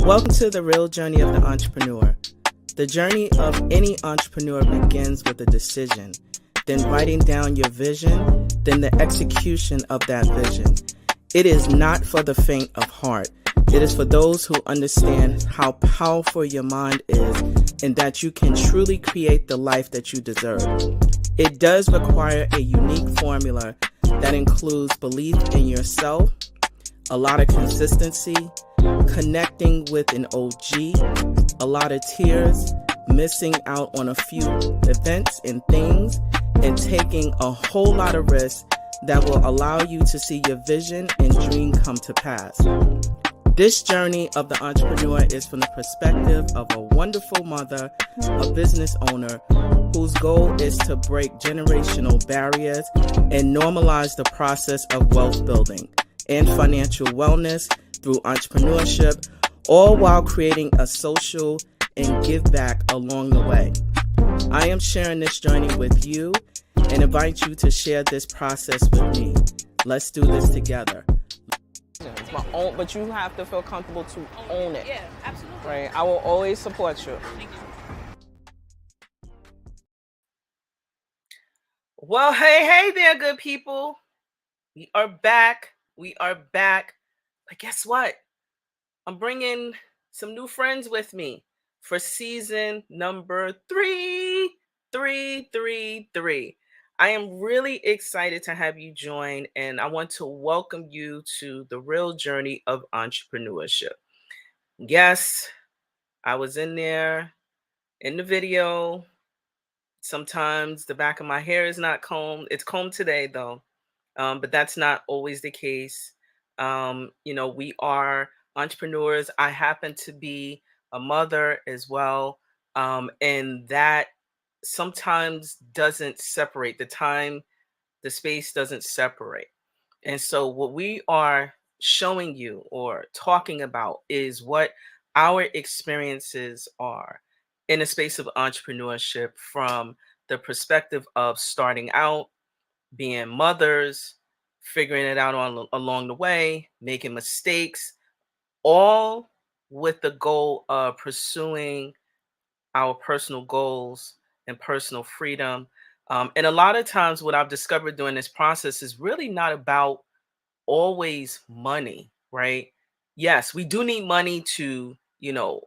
Welcome to the real journey of the entrepreneur. The journey of any entrepreneur begins with a decision, then writing down your vision, then the execution of that vision. It is not for the faint of heart. It is for those who understand how powerful your mind is and that you can truly create the life that you deserve. It does require a unique formula that includes belief in yourself, a lot of consistency, connecting with an OG, a lot of tears, missing out on a few events and things, and taking a whole lot of risks that will allow you to see your vision and dream come to pass. This journey of the entrepreneur is from the perspective of a wonderful mother, a business owner, whose goal is to break generational barriers and normalize the process of wealth building and financial wellness through entrepreneurship, all while creating a social and give back along the way. I am sharing this journey with you and invite you to share this process with me. Let's do this together. It's my own, but you have to feel comfortable to own it. Yeah, absolutely. Right? I will always support you. Thank you. Well, hey there, good people. We are back. But guess what? I'm bringing some new friends with me for season number 3. I am really excited to have you join, and I want to welcome you to the real journey of entrepreneurship. Yes, I was in there in the video. Sometimes the back of my hair is not combed. It's combed today, though. But that's not always the case. We are entrepreneurs. I happen to be a mother as well. And that sometimes doesn't separate the time, the space doesn't separate. And so, what we are showing you or talking about is what our experiences are in the space of entrepreneurship from the perspective of starting out, being mothers, figuring it out along the way, making mistakes, all with the goal of pursuing our personal goals and personal freedom. And a lot of times, what I've discovered during this process is really not about always money, right? Yes, we do need money to,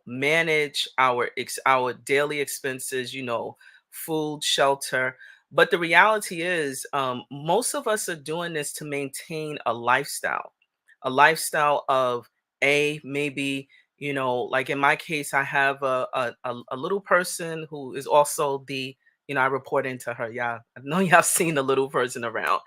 manage our daily expenses, food, shelter. But the reality is, most of us are doing this to maintain a lifestyle of maybe, like in my case, I have a little person who is also I report into her. Yeah, I know y'all seen the little person around,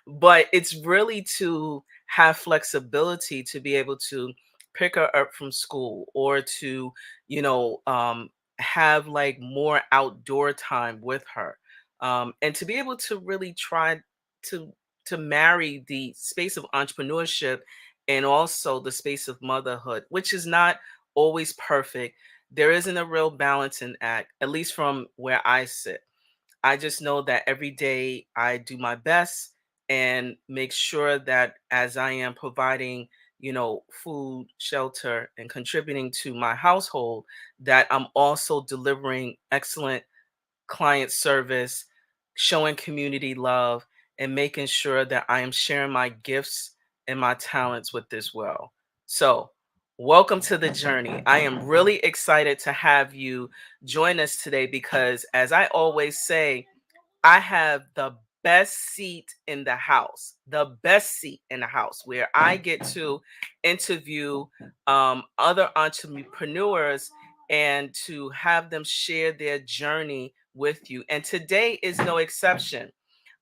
but it's really to have flexibility to be able to pick her up from school or to, you know, um, have like more outdoor time with her. And to be able to really try to to marry the space of entrepreneurship and also the space of motherhood, which is not always perfect. There isn't a real balancing act, at least from where I sit. I just know that every day I do my best and make sure that as I am providing, food, shelter, and contributing to my household, that I'm also delivering excellent client service, showing community love, and making sure that I am sharing my gifts and my talents with this world. So, welcome to the journey. I am really excited to have you join us today because, as I always say, I have the best seat in the house where I get to interview other entrepreneurs and to have them share their journey with you. And today is no exception.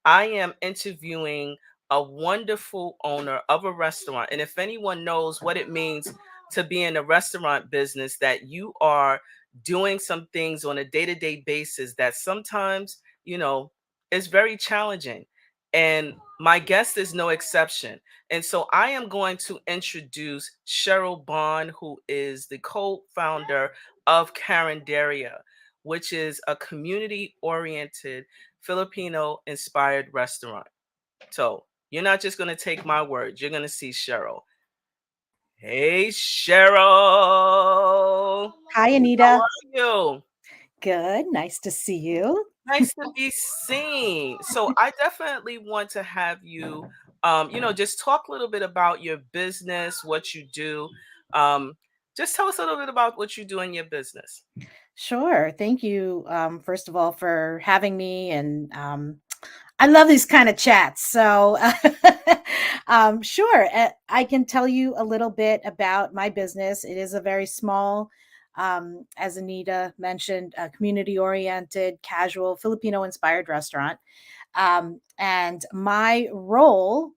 I am interviewing a wonderful owner of a restaurant. And if anyone knows what it means to be in a restaurant business, that you are doing some things on a day to day basis that sometimes, is very challenging. And my guest is no exception. And so I am going to introduce Cheryl Baun, who is the co founder of Carinderia, which is a community oriented Filipino inspired restaurant. So you're not just going to take my word, you're going to see Cheryl. Hey, Cheryl. Hi, How Anita. are you? Good. Nice to see you. Nice to be seen. So, I definitely want to have you, just talk a little bit about your business, what you do. Um, just tell us a little bit about what you do in your business. Sure. Thank you, first of all, for having me. And I love these kind of chats. So, sure. I can tell you a little bit about my business. It is a very small, as Anita mentioned, community oriented, casual, Filipino inspired restaurant. And my role,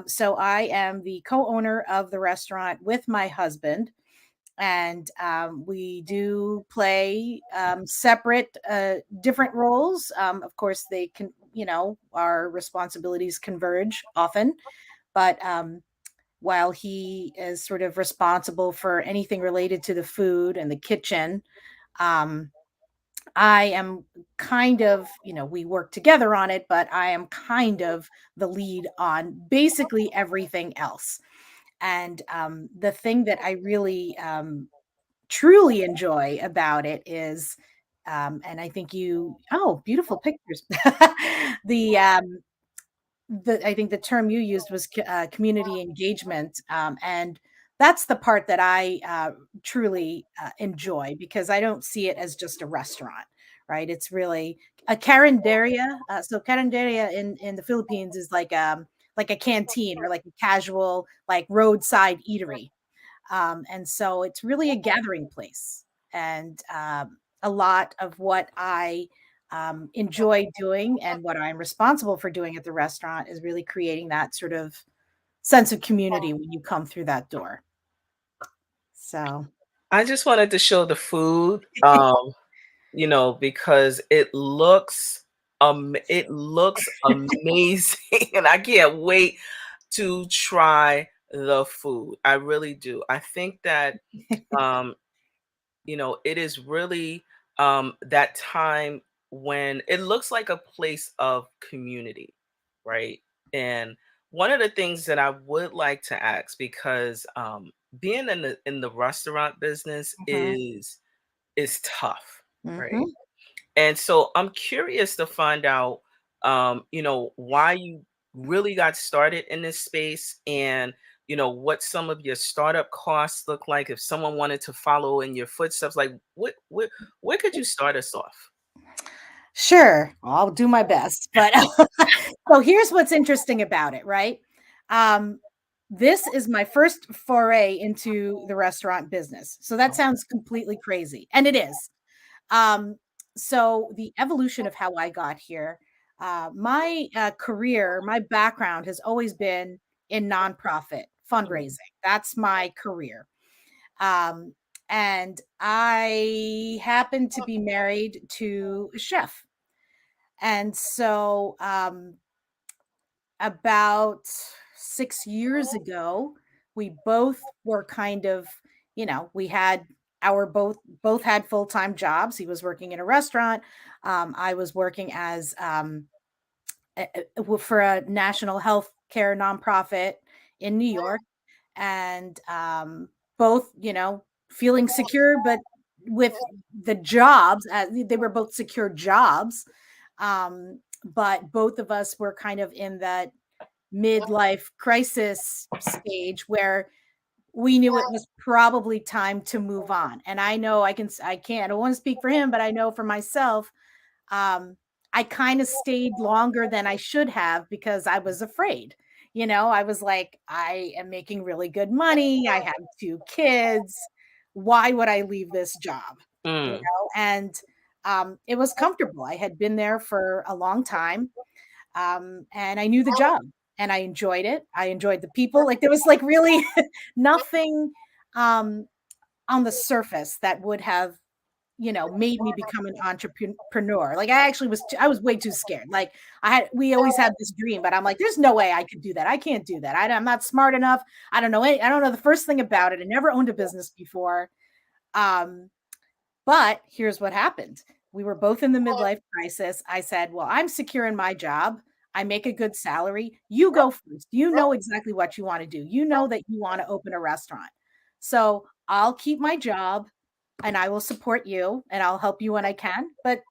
so I am the co owner of the restaurant with my husband. And we do play separate, different roles. Of course, they can, our responsibilities converge often. But while he is sort of responsible for anything related to the food and the kitchen, um, I am kind of, we work together on it, but I am kind of the lead on basically everything else. And the thing that I really truly enjoy about it is, and I think beautiful pictures. the I think the term you used was community engagement, and that's the part that I truly enjoy, because I don't see it as just a restaurant, right? It's really a carinderia. So carinderia in the Philippines is like a canteen, or like a casual, like roadside eatery, and so it's really a gathering place. And a lot of what I enjoy doing, and what I'm responsible for doing at the restaurant, is really creating that sort of sense of community when you come through that door. So, I just wanted to show the food, because it looks amazing, and I can't wait to try the food. I really do. I think that um, it is really that time when it looks like a place of community, right? And one of the things that I would like to ask, because being in the restaurant business mhm, is tough, right? mhm. And so I'm curious to find out, why you really got started in this space, and, what some of your startup costs look like if someone wanted to follow in your footsteps. Like, where could you start us off? Sure, I'll do my best. But so here's what's interesting about it, right? Um, this is my first foray into the restaurant business. So that sounds completely crazy, and it is. Um, so the evolution of how I got here, my career, my background has always been in nonprofit Mm, fundraising. That's my career. Um, and I happen to be married to a chef. And so about 6 years ago, we both were kind of, we had our both had full-time jobs. He was working in a restaurant. I was working as for a national health care nonprofit in New York. And both, feeling secure, but with the jobs, they were both secure jobs. But both of us were kind of in that midlife crisis stage where we knew it was probably time to move on. And I know I don't want to speak for him, but I know for myself, um, I kind of stayed longer than I should have, because I was afraid. I was like, I am making really good money. I have two kids. Why would I leave this job? mm, And it was comfortable. I had been there for a long time, and I knew the job, and I enjoyed it. I enjoyed the people. Like, there was like really nothing um, on the surface that would have, made me become an entrepreneur. Like, I was way too scared. Like, we always had this dream, but I'm like, there's no way I could do that. I can't do that. I'm not smart enough. I don't know the first thing about it. I never owned a business before. Um, but here's what happened. We were both in the midlife crisis. I said, well, I'm secure in my job. I make a good salary. You go first. You know exactly what you want to do. You know that you want to open a restaurant. So I'll keep my job and I will support you and I'll help you when I can, but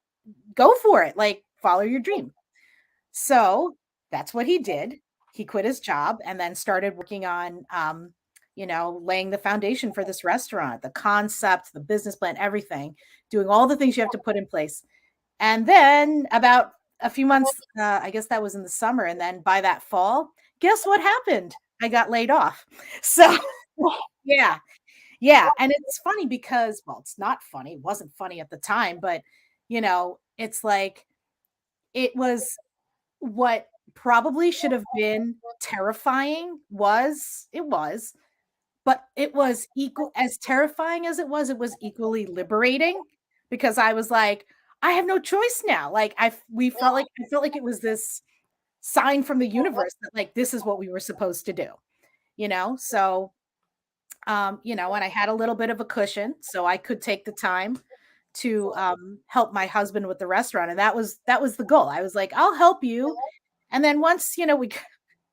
go for it. Like, follow your dream. So that's what he did. He quit his job and then started working on, laying the foundation for this restaurant, the concept, the business plan, everything, doing all the things you have to put in place. And then about a few months, I guess that was in the summer. And then by that fall, guess what happened? I got laid off. So, yeah, yeah. And it's funny because, well, it's not funny. It wasn't funny at the time, but, it's like it was what probably should have been terrifying was, but it was equal as terrifying as it was equally liberating because I was like, I have no choice now. Like I felt like it was this sign from the universe that like this is what we were supposed to do, you know? So and I had a little bit of a cushion so I could take the time to help my husband with the restaurant. And that was the goal. I was like, I'll help you. And then once,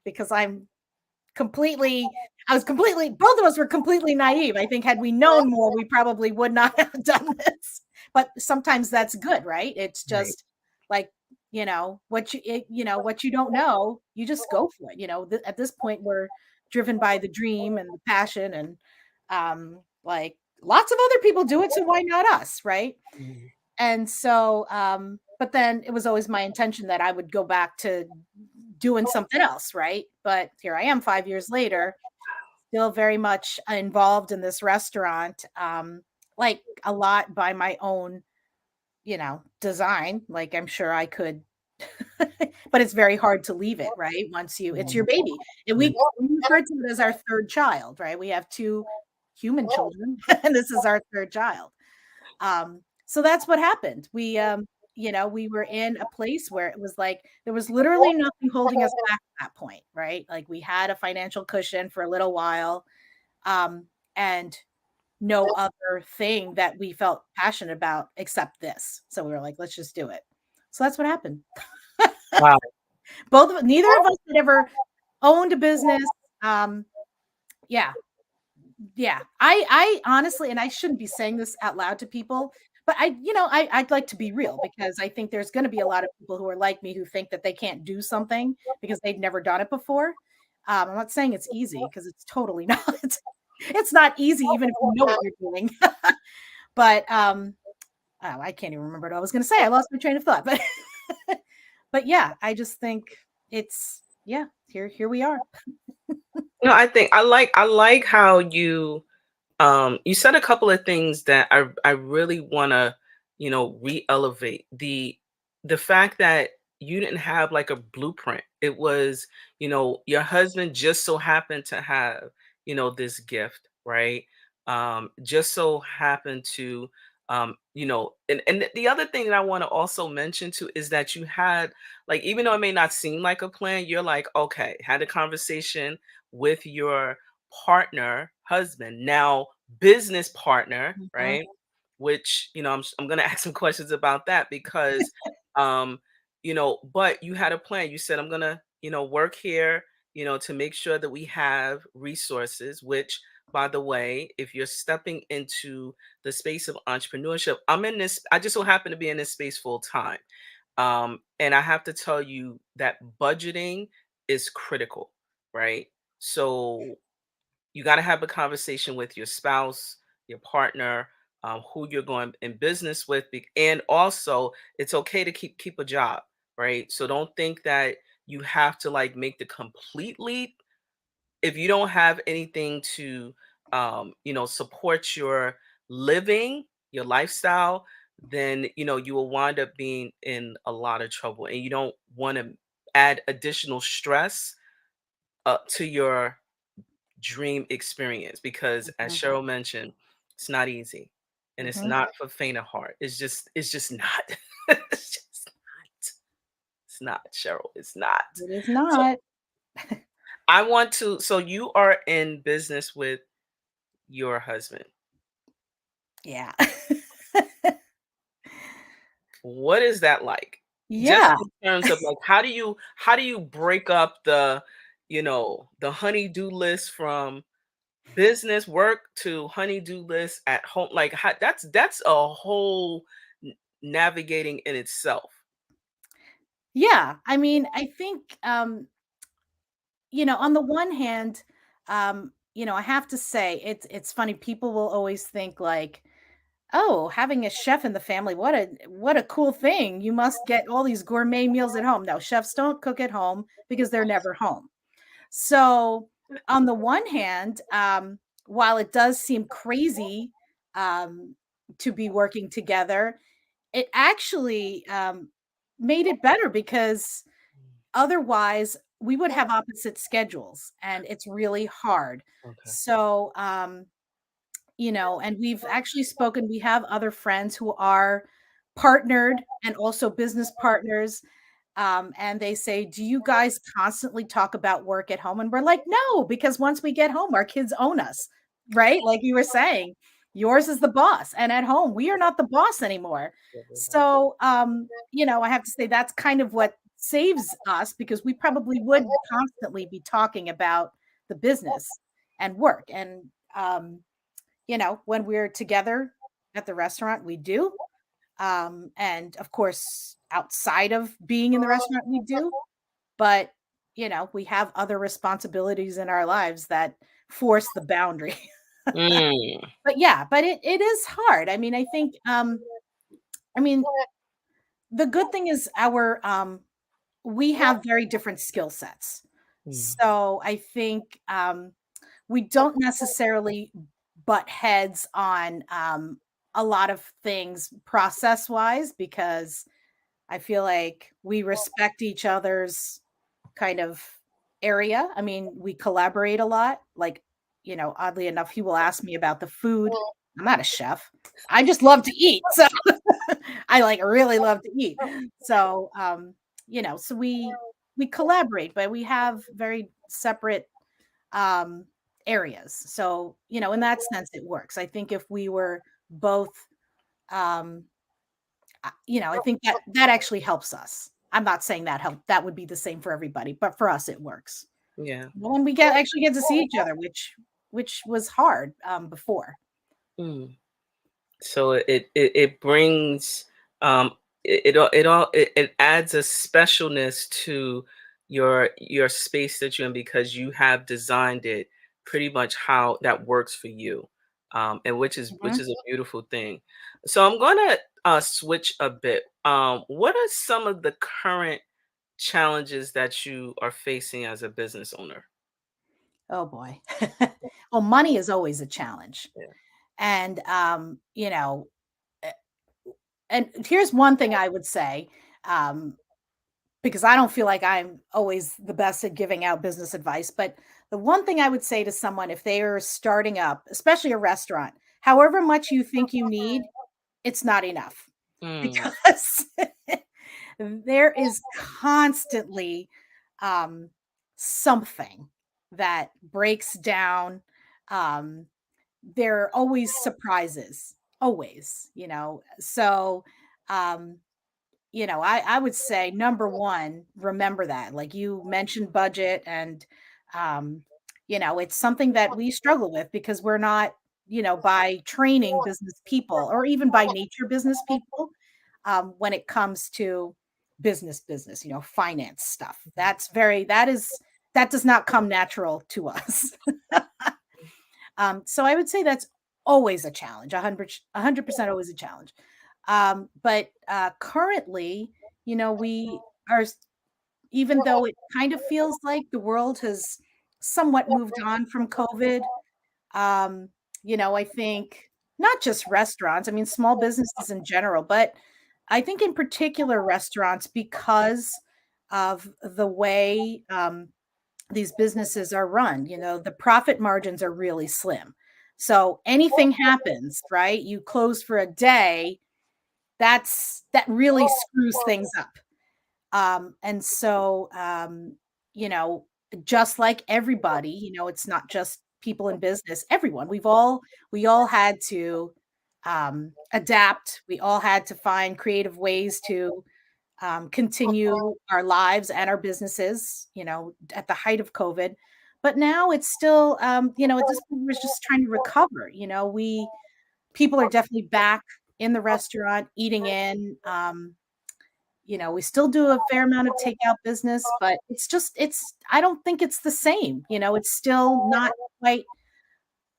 because I was completely, both of us were completely naive. I think had we known more, we probably would not have done this. But sometimes that's good, right? It's Right. just like, what you don't know, you just go for it. At this point, we're driven by the dream and the passion, and like lots of other people do it, so why not us, right? Mhm. And so, but then it was always my intention that I would go back to doing something else, right? But here I am 5 years later, still very much involved in this restaurant, like a lot by my own, design. Like I'm sure I could, but it's very hard to leave it, right? It's your Mhm. baby. And Mhm. we refer to it as our third child, right? We have two human children, and this is our third child. So that's what happened. We were in a place where it was like there was literally nothing holding us back at that point, right? Like we had a financial cushion for a little while, and no other thing that we felt passionate about except this. So we were like, let's just do it. So that's what happened. Wow. Neither of us had ever owned a business. Um, yeah, Yeah, I honestly, and I shouldn't be saying this out loud to people, but I'd like to be real because I think there's gonna be a lot of people who are like me who think that they can't do something because they've never done it before. I'm not saying it's easy because it's totally not. It's not easy even if you know what you're doing. But, oh, I can't even remember what I was gonna say. I lost my train of thought, but but yeah, I just think yeah, here we are. No, I think I like how you said a couple of things that I really want to, re-elevate. The fact that you didn't have like a blueprint. It was, your husband just so happened to have, this gift, right? Just so happened to and the other thing that I want to also mention too is that you had, like, even though it may not seem like a plan, you're like, okay, had a conversation with your partner, husband, now business partner, Mhm, right? Which, I'm going to ask some questions about that because um but you had a plan. You said, I'm going to, work here, to make sure that we have resources, which, by the way, if you're stepping into the space of entrepreneurship, I just so happen to be in this space full time. And I have to tell you that budgeting is critical, right? So you got to have a conversation with your spouse, your partner, who you're going in business with, and also it's okay to keep a job, right? So don't think that you have to like make the complete leap if you don't have anything to support your living, your lifestyle. Then you will wind up being in a lot of trouble, and you don't want to add additional stress to your dream experience, because as mhm, Cheryl mentioned, it's not easy, and it's mhm. not for faint of heart. It's just not. It's not Cheryl. It's not. It is So not. I want to. So you are in business with your husband. Yeah. What is that like? Just Yeah. in terms of like, how do you break up the honey-do list from business work to honey-do list at home, like, that's a whole navigating in itself. Yeah, I mean, I think, on the one hand, I have to say it's funny. People will always think like, "Oh, having a chef in the family, what a cool thing. You must get all these gourmet meals at home." No, chefs don't cook at home because they're never home. So, on the one hand, while it does seem crazy um, to be working together, it actually made it better because otherwise we would have opposite schedules and it's really hard. Okay. So, and we've actually spoken, we have other friends who are partnered and also business partners, and they say, "Do you guys constantly talk about work at home?" And we're like, "No, because once we get home, our kids own us," right? Like you were saying, yours is the boss, and at home, we are not the boss anymore. So, I have to say that's kind of what saves us because we probably would constantly be talking about the business and work. And, when we're together at the restaurant, we do. And of course, outside of being in the restaurant, we do. But, we have other responsibilities in our lives that force the boundary. Mm, But yeah, but it is hard. I mean, I think, I mean, the good thing is we have very different skill sets. mm, So I think we don't necessarily butt heads on a lot of things process wise because I feel like we respect each other's kind of area. I mean, we collaborate a lot. Like, oddly enough, he will ask me about the food. I'm not a chef. I just love to eat. So I like really love to eat. So so we collaborate, but we have very separate um areas. So, in that sense it works. I think if we were both um I think that actually helps us. I'm not saying that would be the same for everybody, but for us it works. yeah. When we get to see each other, which was hard before. Mm. So it brings um it adds a specialness to your space that you're in because you have designed it pretty much how that works for you, and which Mhm. is a beautiful thing. So I'm gonna switch a bit. What are some of the current challenges that you are facing as a business owner? Oh boy. Well, money is always a challenge. Yeah. And eh, and here's one thing I would say, um, because I don't feel like I'm always the best at giving out business advice, but the one thing I would say to someone if they are starting up, especially a restaurant, however much you think you need, it's not enough Mm, because there is constantly um, something that breaks down. Um, there are always surprises, always, So, um, I would say number one, remember that. Like you mentioned budget and um, it's something that we struggle with because we're not, by training business people or even by nature business people, when it comes to business, finance stuff. That does not come natural to us. So I would say that's always a challenge, 100% always a challenge. But currently, we are, even though it kind of feels like the world has somewhat moved on from COVID, um, I think not just restaurants, I mean, small businesses in general, but I think in particular restaurants because of the way these businesses are run. The profit margins are really slim. So anything happens, right? You close for a day, that really screws things up. And so you know, just like everybody, it's not just people in business, everyone. We all had to adapt. We all had to find creative ways to continue our lives and our businesses, at the height of COVID. but now it's still, at this point, we're just trying to recover. People are definitely back in the restaurant eating in. We still do a fair amount of takeout business, but I don't think it's the same. It's still not quite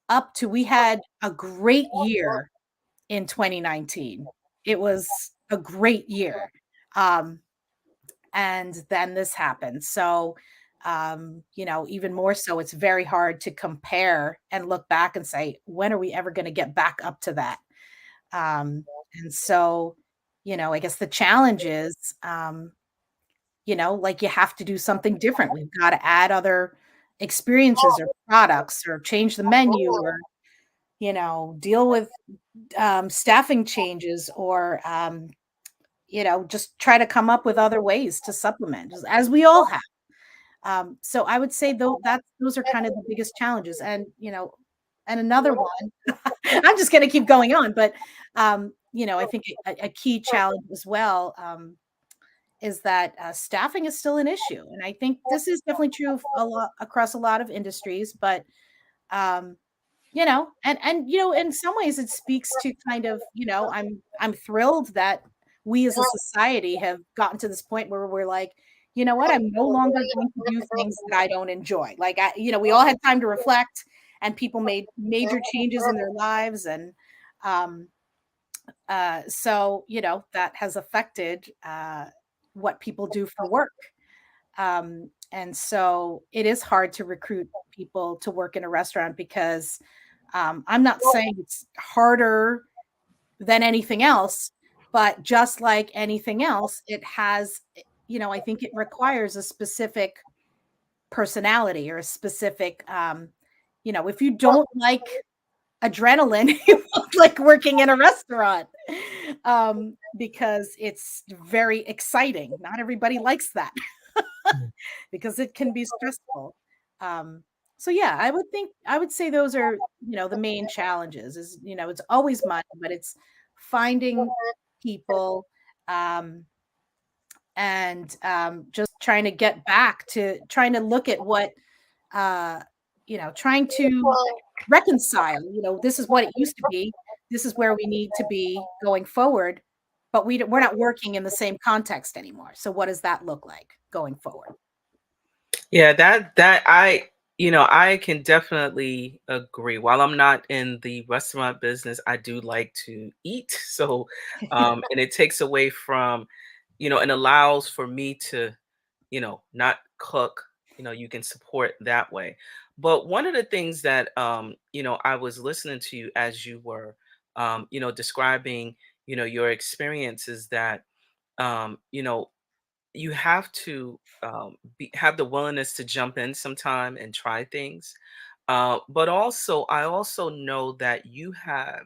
up to. We had a great year in 2019. It was a great year. Um, and then this happened. So, even more so, it's very hard to compare and look back and say, when are we ever going to get back up to that? Um, and so, I guess the challenge is, like you have to do something different. We've got to add other experiences or products or change the menu or, deal with staffing changes or, just try to come up with other ways to supplement as we all have. So I would say though those are kind of the biggest challenges. And another one, I'm just going to keep going on, but I think a key challenge as well is that staffing is still an issue, and I think this is definitely true a lot across a lot of industries. But um, in some ways, it speaks to kind of I'm thrilled that we as a society have gotten to this point where we're like, you know what, I'm no longer going to do things that I don't enjoy. Like we all had time to reflect, and people made major changes in their lives, and um, so that has affected what people do for work. And so it is hard to recruit people to work in a restaurant because I'm not saying it's harder than anything else, but just like anything else, it has, I think it requires a specific personality or a specific, if you don't like adrenaline, you won't like working in a restaurant because it's very exciting. Not everybody likes that because it can be stressful. Um, so yeah, I would say those are, the main challenges is, it's always money, but it's finding people um, and just trying to get back to trying to look at what, uh, trying to reconcile, this is what it used to be. This is where we need to be going forward, but we're not working in the same context anymore. So what does that look like going forward? Yeah, that I can definitely agree. While I'm not in the restaurant business, I do like to eat. So, and it takes away from, and allows for me to, not cook. You can support that way. But one of the things that, I was listening to you as you were, describing, your experiences that, you know, you have to have the willingness to jump in sometime and try things. But also, I also know that you have,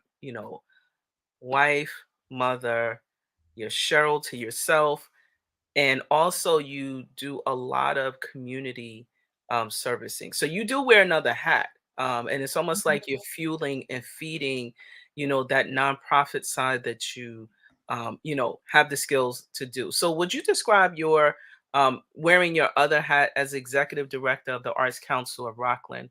wife, mother, your Cheryl to yourself, and also you do a lot of community servicing. So you do wear another hat. And it's almost Mhm. like you're fueling and feeding, that nonprofit side that you, have the skills to do. So would you describe your wearing your other hat as executive director of the Arts Council of Rockland?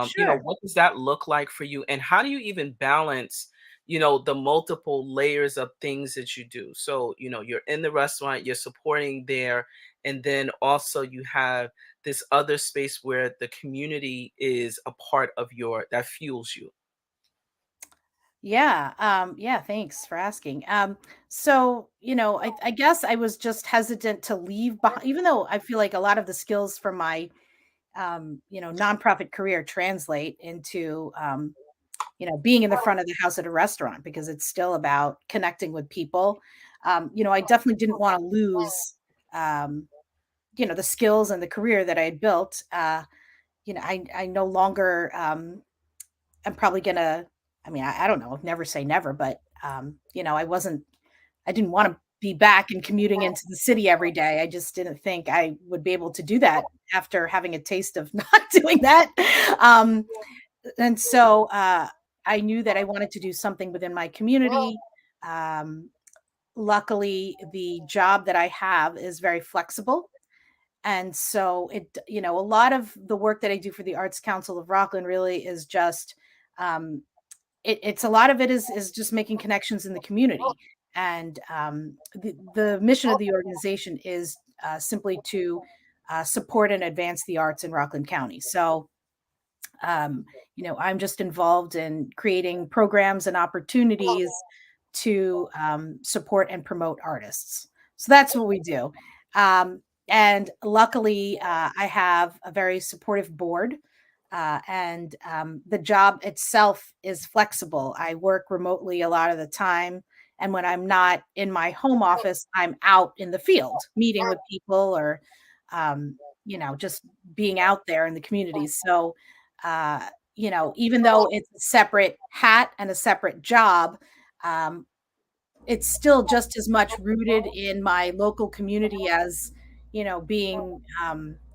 Sure. What does that look like for you? And how do you even balance, the multiple layers of things that you do? So you're in the restaurant, you're supporting there, and then also you have this other space where the community is a part of your that fuels you. Yeah. Yeah. Thanks for asking. So, I guess I was just hesitant to leave behind, even though I feel like a lot of the skills from my, nonprofit career translate into, being in the front of the house at a restaurant because it's still about connecting with people. I definitely didn't want to lose, um, the skills and the career that I had built. I no longer, I'm probably gonna, I don't know, never say never, but, I didn't want to be back and commuting into the city every day. I just didn't think I would be able to do that after having a taste of not doing that. Um, and so I knew that I wanted to do something within my community. Um, Luckily, the job that I have is very flexible. And so a lot of the work that I do for the Arts Council of Rockland really is just, um, it's a lot of it is just making connections in the community. And the mission of the organization is simply to support and advance the arts in Rockland County. So um, I'm just involved in creating programs and opportunities to support and promote artists. So that's what we do. Um, and luckily, I have a very supportive board. And the job itself is flexible. I work remotely a lot of the time. And when I'm not in my home office, I'm out in the field meeting with people, or, just being out there in the communities. So, uh, even though it's a separate hat and a separate job, um, it's still just as much rooted in my local community as, being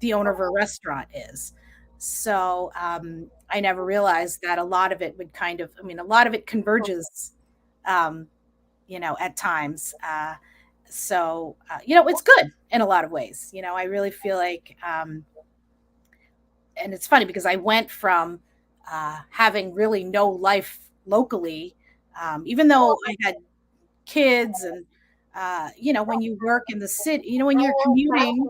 the owner of a restaurant is. So I never realized that a lot of it would a lot of it converges, um, at times. It's good in a lot of ways. I really feel like, and it's funny because I went from having really no life locally, even though I had kids, and when you work in the city, when you're commuting,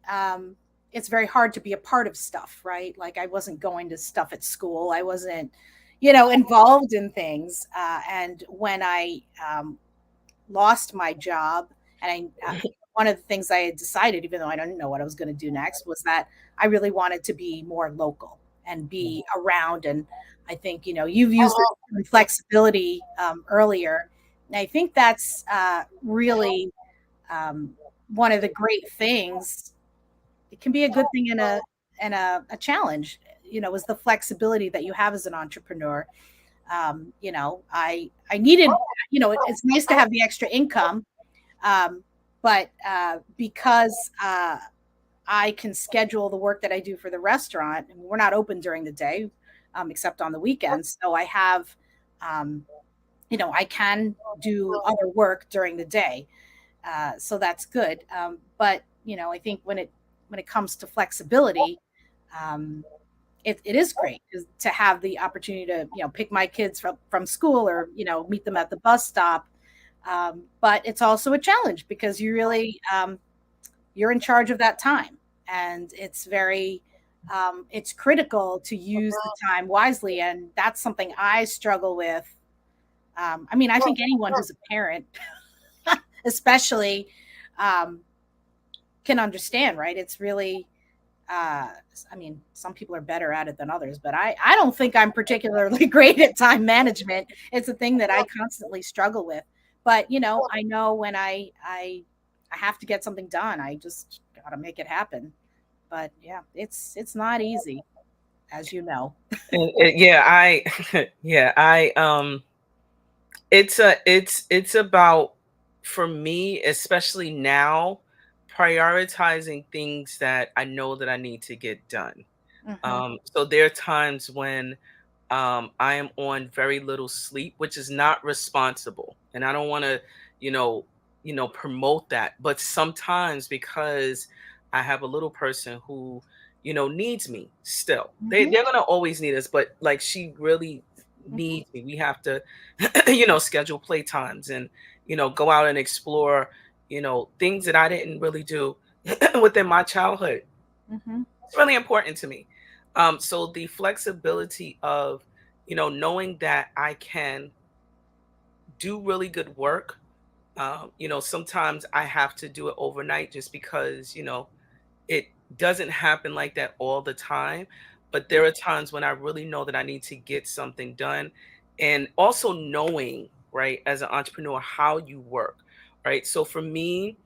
um, it's very hard to be a part of stuff, right? Like I wasn't going to stuff at school, I wasn't, involved in things. And when I lost my job, and one of the things I had decided, even though I didn't know what I was going to do next, was that I really wanted to be more local and be around. And I think, you've used the term flexibility earlier. And I think that's really um, one of the great things. It can be a good thing and a challenge, is the flexibility that you have as an entrepreneur. I needed, it's nice to have the extra income, um, but because I can schedule the work that I do for the restaurant, and we're not open during the day, except on the weekends. So I have, I can do other work during the day. So that's good. But I think when it comes to flexibility, um, it is great to have the opportunity to pick my kids from school, or meet them at the bus stop. But it's also a challenge because you're in charge of that time, and it's critical to use the time wisely, and that's something I struggle with. I think anyone who's a parent, especially, um, can understand, right? It's really, uh, some people are better at it than others, but I don't think I'm particularly great at time management. It's a thing that I constantly struggle with. But I know when I have to get something done, I just got to make it happen. But yeah, it's not easy, as you know. Yeah, I yeah, it's about, for me, especially now, prioritizing things that I know that I need to get done. Hmm. So there are times when I am on very little sleep, which is not responsible, and I don't want to, you know, promote that. But sometimes, because I have a little person who, needs me still. Hmm. They're gonna always need us, but like she really Hmm. needs me. We have to, schedule playtimes and go out and explore, things that I didn't really do within my childhood. Hmm. It's really important to me. So the flexibility of, knowing that I can do really good work. Sometimes I have to do it overnight just because, it doesn't happen like that all the time. But there are times when I really know that I need to get something done. And also knowing, right, as an entrepreneur, how you work, right? So for me,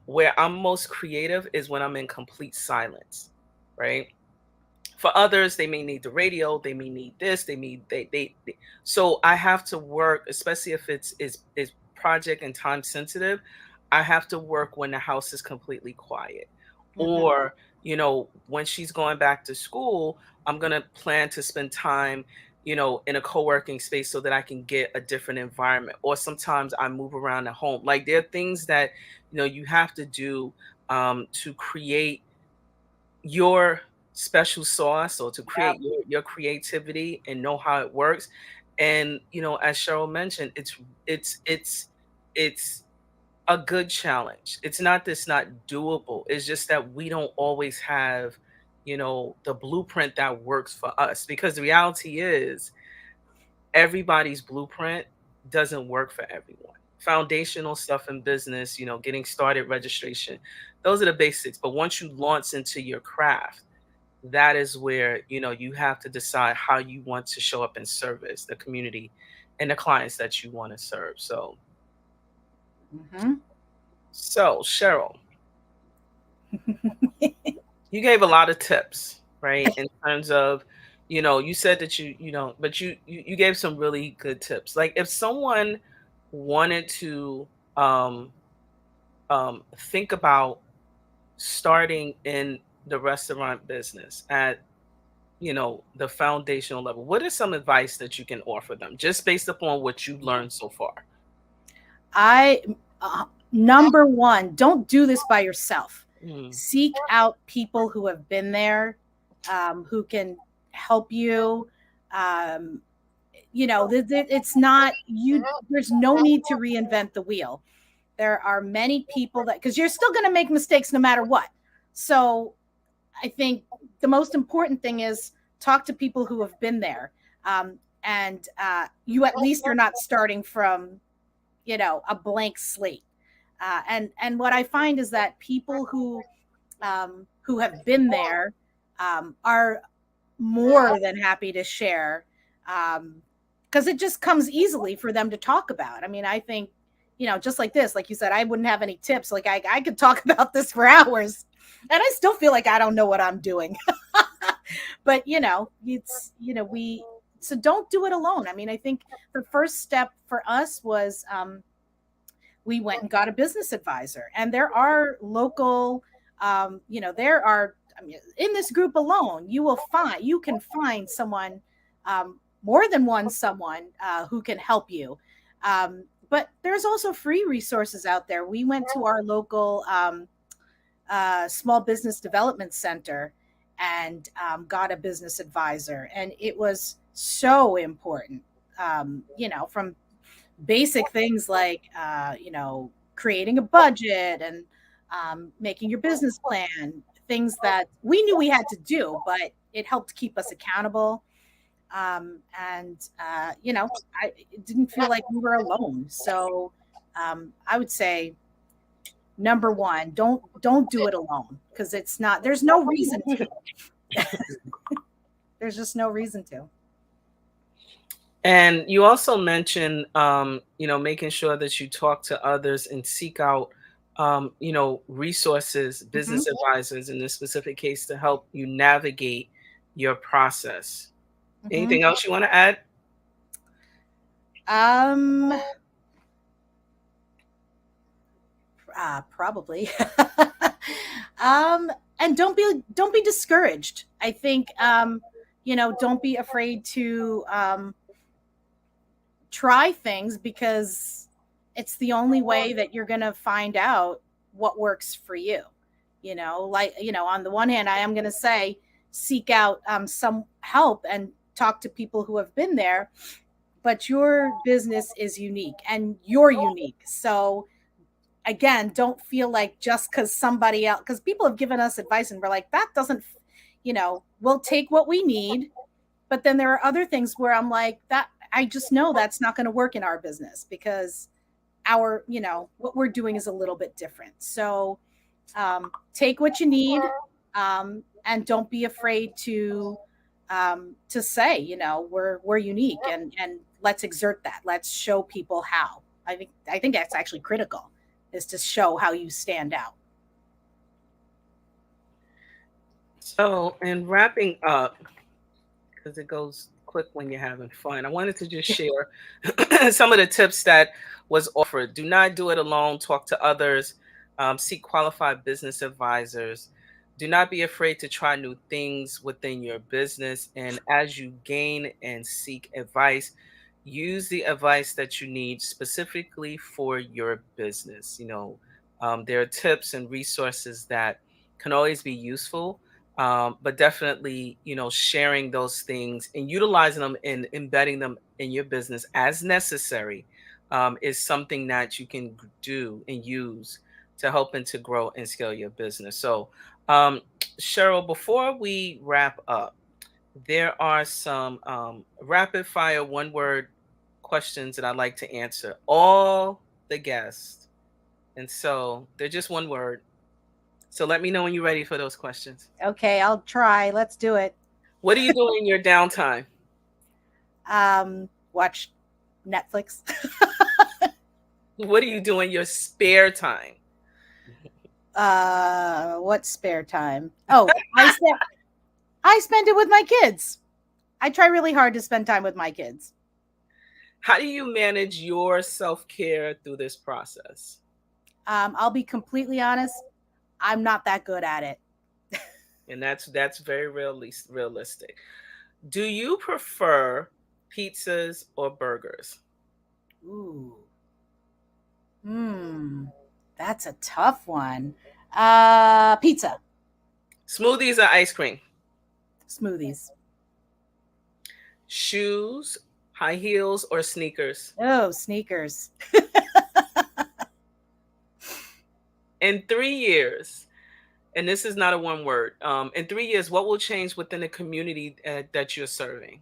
where I'm most creative is when I'm in complete silence, right? For others, they may need the radio, they may need this, they so I have to work, especially if it's project and time sensitive. I have to work when the house is completely quiet. Hmm. Or, when she's going back to school, I'm gonna plan to spend time, in a co-working space so that I can get a different environment. Or sometimes I move around at home. Like there are things that, you have to do to create your special sauce or to create your creativity and know how it works. And as Cheryl mentioned, it's a good challenge. It's not that's not doable. It's just that we don't always have, the blueprint that works for us, because the reality is everybody's blueprint doesn't work for everyone. Foundational stuff in business, getting started, registration, those are the basics. But once you launch into your craft, that is where, you have to decide how you want to show up and service the community and the clients that you want to serve. Mhm. So Cheryl, you gave a lot of tips, right? In terms of, you said that but you gave some really good tips. Like if someone wanted to um think about starting in the restaurant business at, the foundational level, what is some advice that you can offer them just based upon what you've learned so far? I Number one, don't do this by yourself. Mm, Seek out people who have been there, who can help you. Um, it's not you. There's no need to reinvent the wheel. There are many people that, because you're still going to make mistakes no matter what. So I think the most important thing is talk to people who have been there. And you, at least you're not starting from, a blank slate. And what I find is that people who have been there are more than happy to share, because it just comes easily for them to talk about. I mean, I think, just like this, like you said, I wouldn't have any tips. Like I could talk about this for hours, and I still feel like I don't know what I'm doing. But it's we so don't do it alone. I mean, I think the first step for us was, we went and got a business advisor, and there are local, there are, I mean, in this group alone you can find someone, more than one someone, who can help you. But there's also free resources out there. We went to our local, small business development center, and got a business advisor, and it was so important, from basic things like, creating a budget, and making your business plan, things that we knew we had to do, but it helped keep us accountable. And I it didn't feel like we were alone. So I would say, number one, don't do it alone, because it's not, there's no reason to. There's just no reason to. and you also mentioned, making sure that you talk to others and seek out, resources, Hmm. business advisors in this specific case, to help you navigate your process. Hmm. Anything else you want to add? um Probably. um, and don't be discouraged. I think, don't be afraid to, try things, because it's the only way that you're going to find out what works for you. Like, on the one hand, I am going to say, seek out, some help and talk to people who have been there. But your business is unique, and you're unique. So again, don't feel like just because somebody else, because people have given us advice and we're like, that doesn't, we'll take what we need. But then there are other things where I'm like, that I just know that's not going to work in our business, because what we're doing is a little bit different. So take what you need, and don't be afraid to say, we're unique, and let's exert that. Let's show people how. I think that's actually critical, is to show how you stand out. So, in wrapping up, because it goes quick when you're having fun, I wanted to just share some of the tips that was offered. Do not do it alone. Talk to others. Seek qualified business advisors. Do not be afraid to try new things within your business. And as you gain and seek advice, use the advice that you need specifically for your business. There are tips and resources that can always be useful, but definitely, sharing those things and utilizing them and embedding them in your business as necessary is something that you can do and use to help and to grow and scale your business. So, um, Cheryl, before we wrap up, there are some rapid fire one word questions that I'd like to answer all the guests. And so they're just one word. So let me know when you're ready for those questions. Okay, I'll try. Let's do it. What do you do in your downtime? Watch Netflix. What do you do in your spare time? What spare time? Oh, I spend it with my kids. I try really hard to spend time with my kids. How do you manage your self care through this process? I'll be completely honest. I'm not that good at it. And that's very realistic. Do you prefer pizzas or burgers? Ooh, hmm, that's a tough one. Pizza, Smoothies or ice cream? smoothies. Shoes, high heels, or sneakers? Oh, sneakers. In 3 years, and this is not a one word, in 3 years, what will change within the community that you're serving?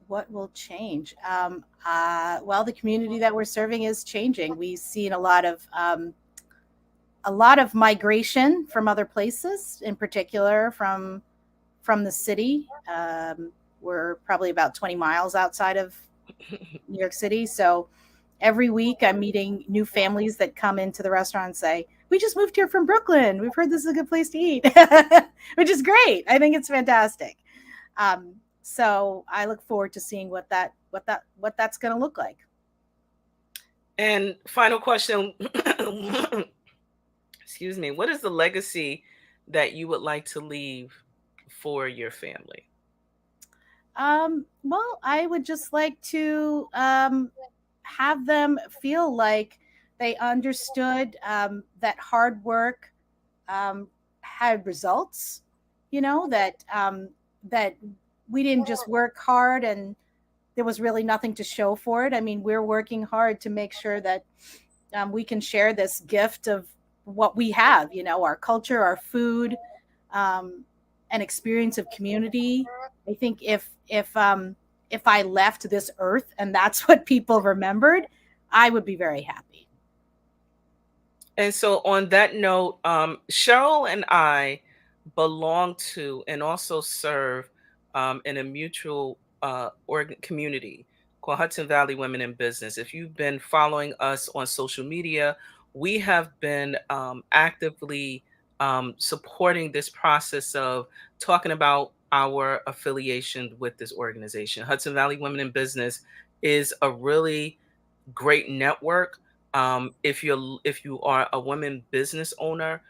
What will change? Well, the community that we're serving is changing. We've seen a lot of migration from other places, in particular from the city. We're probably about 20 miles outside of New York City, so every week I'm meeting new families that come into the restaurant and say, "We just moved here from Brooklyn. We've heard this is a good place to eat," which is great. I think it's fantastic. So I look forward to seeing what that's going to look like. And final question, excuse me, what is the legacy that you would like to leave for your family? Well, I would just like to have them feel like they understood that hard work had results. You know that we didn't just work hard and there was really nothing to show for it. I mean, we're working hard to make sure that we can share this gift of what we have. You know, our culture, our food, um, an experience of community. I think if I left this earth and that's what people remembered, I would be very happy. And so, on that note, Cheryl and I belong to and also serve in a mutual community called Hudson Valley Women in Business. If you've been following us on social media, we have been actively supporting this process of talking about our affiliation with this organization. Hudson Valley Women in Business is a really great network if you are a women business owner,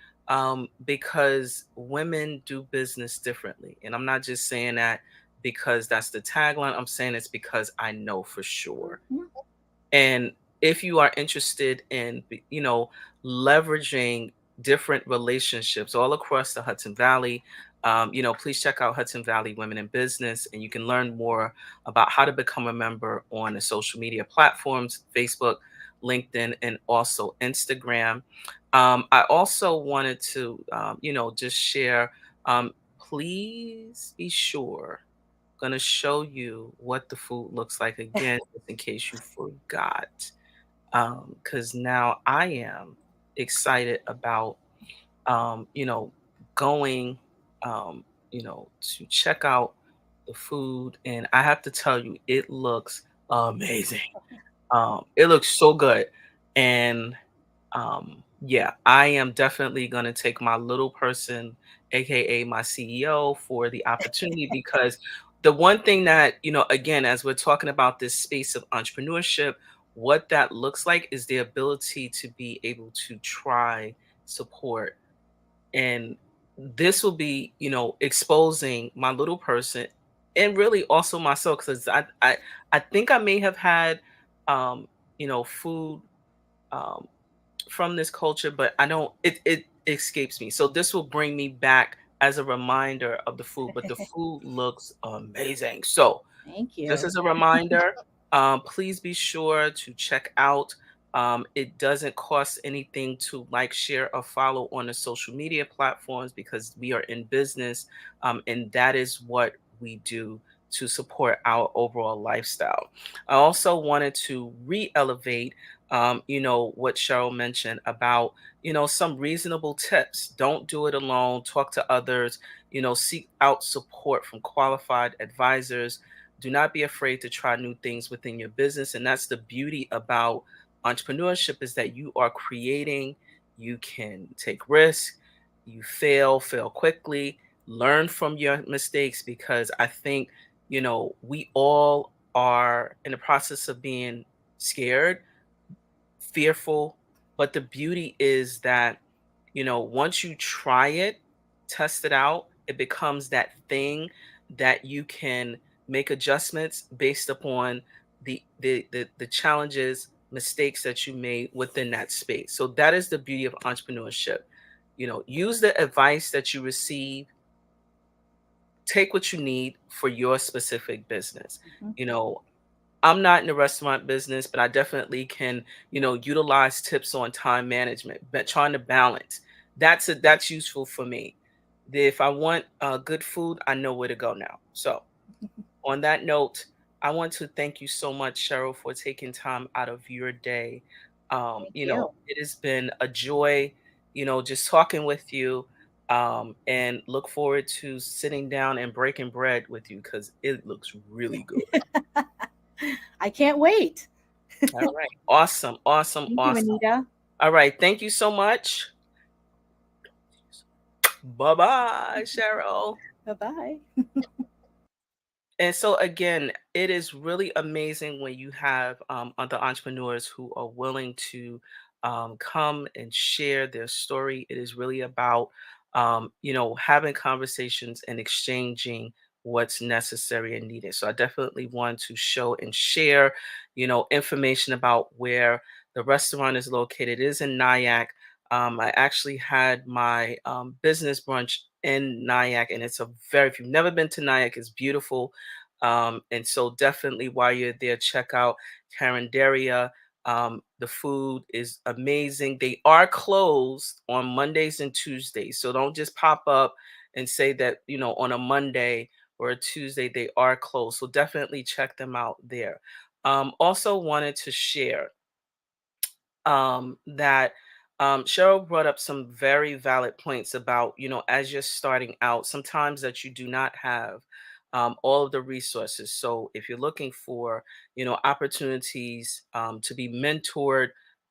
because women do business differently, and I'm not just saying that because that's the tagline. I'm saying it's because I know for sure. Mhm. And if you are interested in, leveraging different relationships all across the Hudson Valley, please check out Hudson Valley Women in Business, and you can learn more about how to become a member on the social media platforms, Facebook, LinkedIn, and also Instagram. I also wanted to, just share. Please be sure. Going to show you what the food looks like again, just in case you forgot, because now I am excited about, you know, going, to check out the food. And I have to tell you, it looks amazing. It looks so good. And yeah, I am definitely going to take my little person, aka my CEO, for the opportunity, because the one thing that, again, as we're talking about this space of entrepreneurship, what that looks like is the ability to be able to try, support, and this will be, exposing my little person and really also myself, because I think I may have had, food um, from this culture, but I don't. It escapes me. So this will bring me back as a reminder of the food. But the food looks amazing. So Thank just you. as a reminder, please be sure to check out. It doesn't cost anything to like, share, or follow on the social media platforms because we are in business, and that is what we do to support our overall lifestyle. I also wanted to re-elevate, what Cheryl mentioned about, some reasonable tips. Don't do it alone. Talk to others. Seek out support from qualified advisors. Do not be afraid to try new things within your business. And that's the beauty about entrepreneurship, is that you are creating, you can take risks, you fail quickly, learn from your mistakes, because I think, we all are in the process of being scared, fearful, but the beauty is that, once you try it, test it out, it becomes that thing that you can make adjustments based upon the challenges, mistakes that you made within that space. So that is the beauty of entrepreneurship. Use the advice that you receive, take what you need for your specific business. Mhm. You know, I'm not in the restaurant business, but I definitely can, utilize tips on time management, but trying to balance. That's useful for me. If I want good food, I know where to go now. So on that note, I want to thank you so much, Cheryl, for taking time out of your day. Thank you. It has been a joy, just talking with you. And look forward to sitting down and breaking bread with you because it looks really good. I can't wait. All right. Awesome. Awesome. Thank you, Awesome. Anita. All right. Thank you so much. Bye bye, Cheryl. Bye bye. And so again, it is really amazing when you have other entrepreneurs who are willing to come and share their story. It is really about having conversations and exchanging what's necessary and needed. So I definitely want to show and share, information about where the restaurant is located. It is in Nyack. I actually had my business brunch in Nyack, and if you've never been to Nyack, it's beautiful. And so definitely while you're there, check out Carinderia. The food is amazing. They are closed on Mondays and Tuesdays. So don't just pop up and say that, on a Monday or a Tuesday, they are closed. So definitely check them out there. Also wanted to share that Cheryl brought up some very valid points about, as you're starting out, sometimes that you do not have all of the resources. So if you're looking for, opportunities to be mentored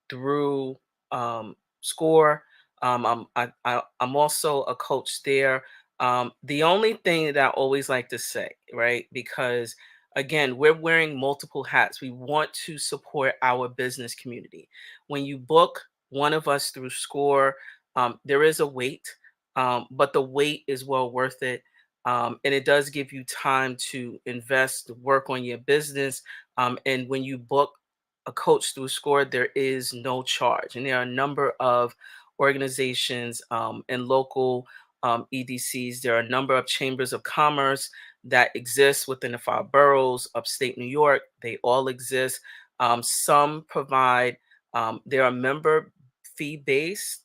through SCORE, I'm also a coach there. The only thing that I always like to say, right, because again, we're wearing multiple hats. We want to support our business community. When you book one of us through SCORE, there is a wait, but the wait is well worth it. And it does give you time to invest, to work on your business. And when you book a coach through SCORE, there is no charge. And there are a number of organizations and local EDCs. There are a number of chambers of commerce that exist within the five boroughs, upstate New York. They all exist. Some provide, they are member fee based,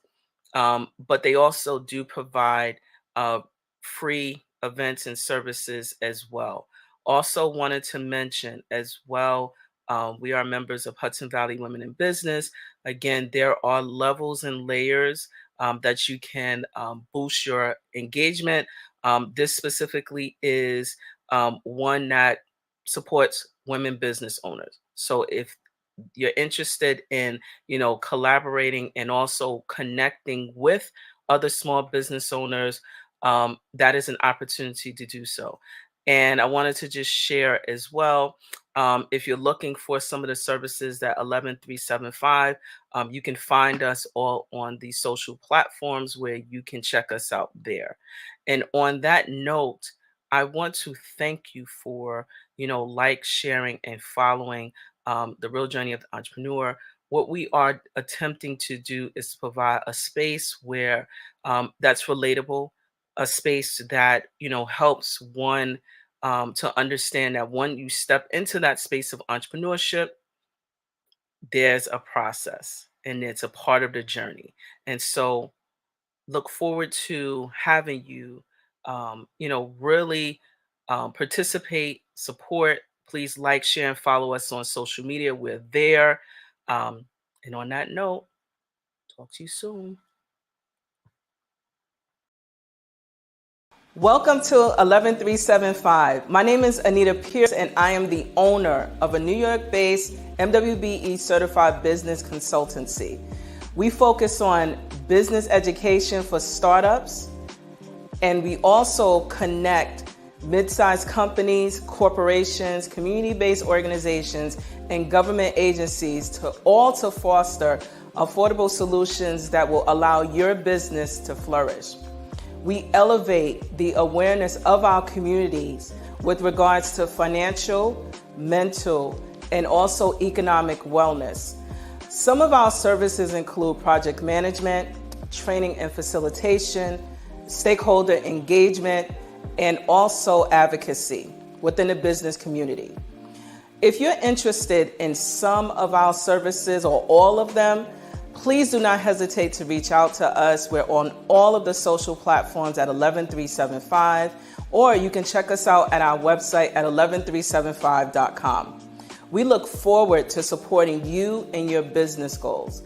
but they also do provide uh, free events and services as well. Also, wanted to mention as well, we are members of Hudson Valley Women in Business. Again, there are levels and layers that you can boost your engagement. This specifically is one that supports women business owners. So if you're interested in, collaborating and also connecting with other small business owners, that is an opportunity to do so. And I wanted to just share as well, if you're looking for some of the services that 11375, you can find us all on the social platforms where you can check us out there. And on that note, I want to thank you for, sharing and following the real journey of the entrepreneur. what we are attempting to do is provide a space where that's relatable, a space that helps one to understand that when you step into that space of entrepreneurship, there's a process and it's a part of the journey. And so look forward to having you, really participate, support. Please like, share, and follow us on social media. We're there. Um, and on that note, talk to you soon. Welcome to 11375. My name is Anita Pierce, and I am the owner of a New York-based MWBE certified business consultancy. We focus on business education for startups, and we also connect mid-sized companies, corporations, community-based organizations, and government agencies to foster affordable solutions that will allow your business to flourish. We elevate the awareness of our communities with regards to financial, mental, and also economic wellness. Some of our services include project management, training and facilitation, stakeholder engagement, and also advocacy within the business community. If you're interested in some of our services or all of them, please do not hesitate to reach out to us. We're on all of the social platforms at 11375, or you can check us out at our website at 11375.com. We look forward to supporting you and your business goals.